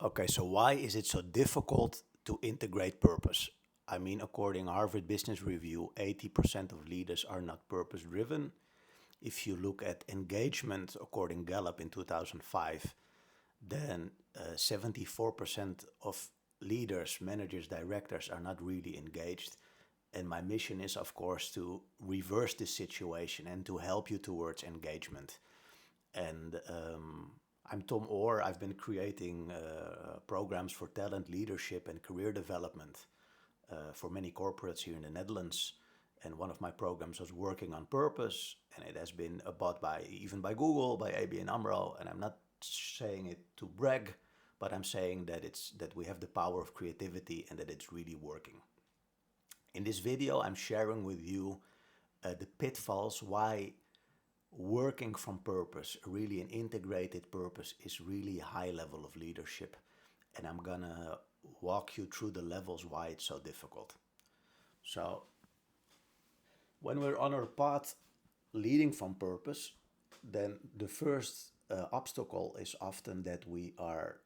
Okay, so why is it so difficult to integrate purpose? I mean, according Harvard Business Review, 80% of leaders are not purpose driven. If you look at engagement, according Gallup in 2005, then 74% of leaders, managers, directors are not really engaged. And my mission is, of course, to reverse this situation and to help you towards engagement. And I'm Tom Orr. I've been creating programs for talent leadership and career development for many corporates here in the Netherlands. And one of my programs was working on purpose, and it has been bought by even by Google, by ABN-Amro. And I'm not saying it to brag, but I'm saying that it's that we have the power of creativity and that it's really working. In this video, I'm sharing with you the pitfalls why working from purpose, really an integrated purpose, is really a high level of leadership. And I'm gonna walk you through the levels why it's so difficult. So, when we're on our path leading from purpose, then the first obstacle is often that we are,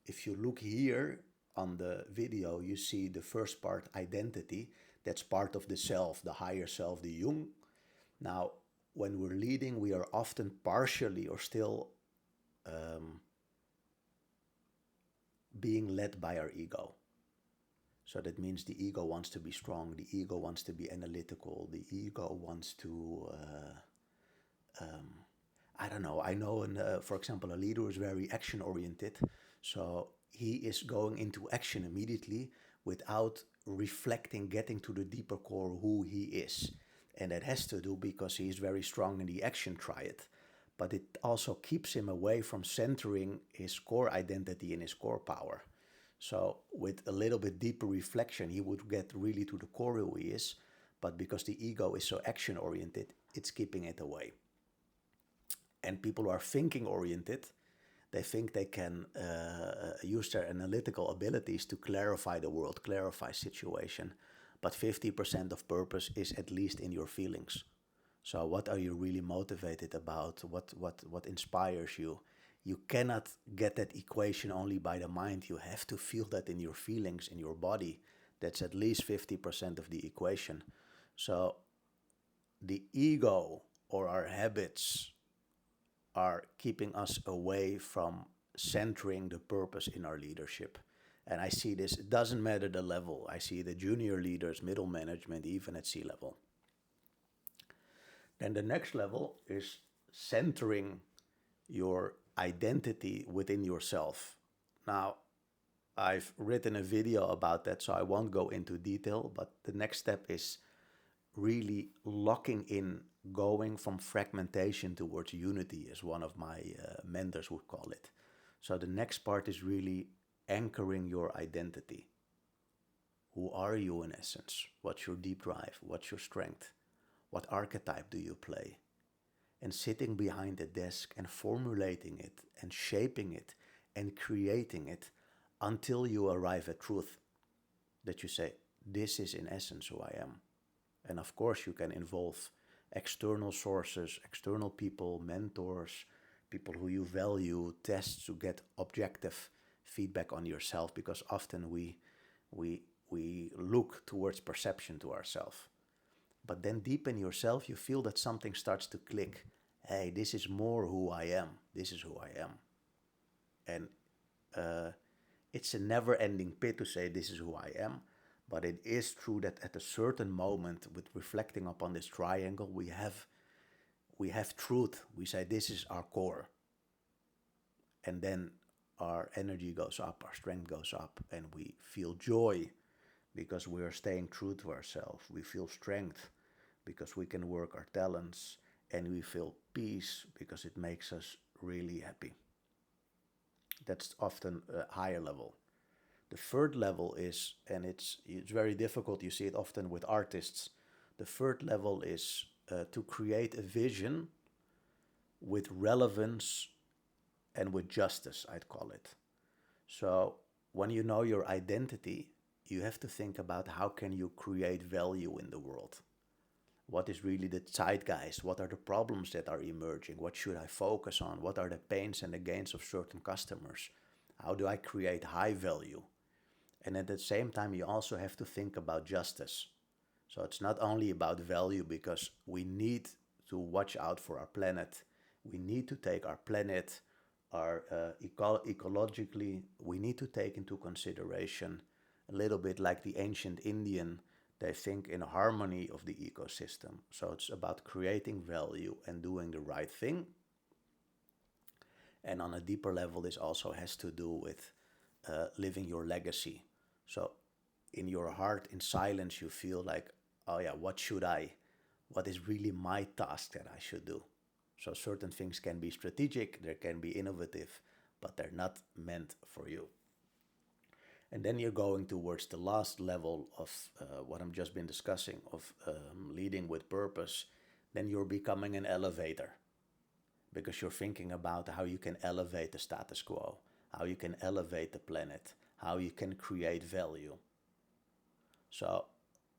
if you look here on the video, you see the first part, identity. That's part of the self, the higher self, the Jung. Now, when we're leading, we are often partially or still being led by our ego. So that means the ego wants to be strong, the ego wants to be analytical, the ego wants to, I don't know. I know, for example, a leader is very action oriented. So he is going into action immediately without reflecting, getting to the deeper core who he is. And that has to do because he is very strong in the action triad. But it also keeps him away from centering his core identity and his core power. So with a little bit deeper reflection, he would get really to the core who he is. But because the ego is so action oriented, it's keeping it away. And people who are thinking oriented, they think they can use their analytical abilities to clarify the world, clarify situation. But 50% of purpose is at least in your feelings. So what are you really motivated about? What inspires you? You cannot get that equation only by the mind. You have to feel that in your feelings, in your body. That's at least 50% of the equation. So the ego or our habits are keeping us away from centering the purpose in our leadership. And I see this, it doesn't matter the level. I see the junior leaders, middle management, even at C-level. Then the next level is centering your identity within yourself. Now, I've written a video about that, so I won't go into detail, but the next step is really locking in, going from fragmentation towards unity, as one of my mentors would call it. So the next part is really anchoring your identity. Who are you in essence? What's your deep drive? What's your strength? What archetype do you play? And sitting behind a desk and formulating it and shaping it and creating it until you arrive at truth. That you say, this is in essence who I am. And of course you can involve external sources, external people, mentors, people who you value, tests to get objective feedback on yourself, because often we look towards perception to ourselves. But then deep in yourself, you feel that something starts to click. Hey, this is more who I am. This is who I am. And it's a never-ending pit to say this is who I am. But it is true that at a certain moment, with reflecting upon this triangle, we have truth. We say this is our core. And then our energy goes up, our strength goes up, and we feel joy because we are staying true to ourselves. We feel strength because we can work our talents, and we feel peace because it makes us really happy. That's often a higher level. The third level is, and it's very difficult, you see it often with artists, the third level is to create a vision with relevance and with justice, I'd call it. So when you know your identity, you have to think about how can you create value in the world. What is really the zeitgeist? What are the problems that are emerging? What should I focus on? What are the pains and the gains of certain customers? How do I create high value? And at the same time, you also have to think about justice. So it's not only about value, because we need to watch out for our planet. We need to take our planet, our ecologically, we need to take into consideration a little bit like the ancient Indian. They think in harmony of the ecosystem. So it's about creating value and doing the right thing. And on a deeper level, this also has to do with living your legacy. So in your heart, in silence, you feel like, oh yeah, what is really my task that I should do? So certain things can be strategic, they can be innovative, but they're not meant for you. And then you're going towards the last level of what I'm just been discussing, of leading with purpose. Then you're becoming an elevator, because you're thinking about how you can elevate the status quo, how you can elevate the planet, how you can create value. So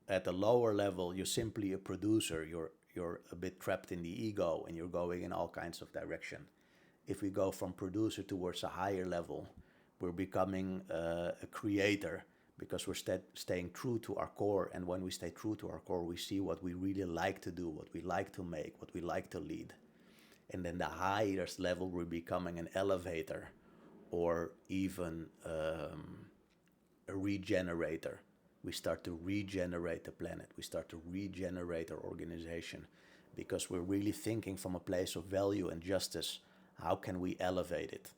at the lower level, you're simply a producer. You're a bit trapped in the ego, and you're going in all kinds of direction. If we go from producer towards a higher level, we're becoming a creator, because we're staying true to our core. And when we stay true to our core, we see what we really like to do, what we like to make, what we like to lead. And then the highest level, we're becoming an elevator, or even a regenerator. We start to regenerate the planet. We start to regenerate our organization, because we're really thinking from a place of value and justice. How can we elevate it?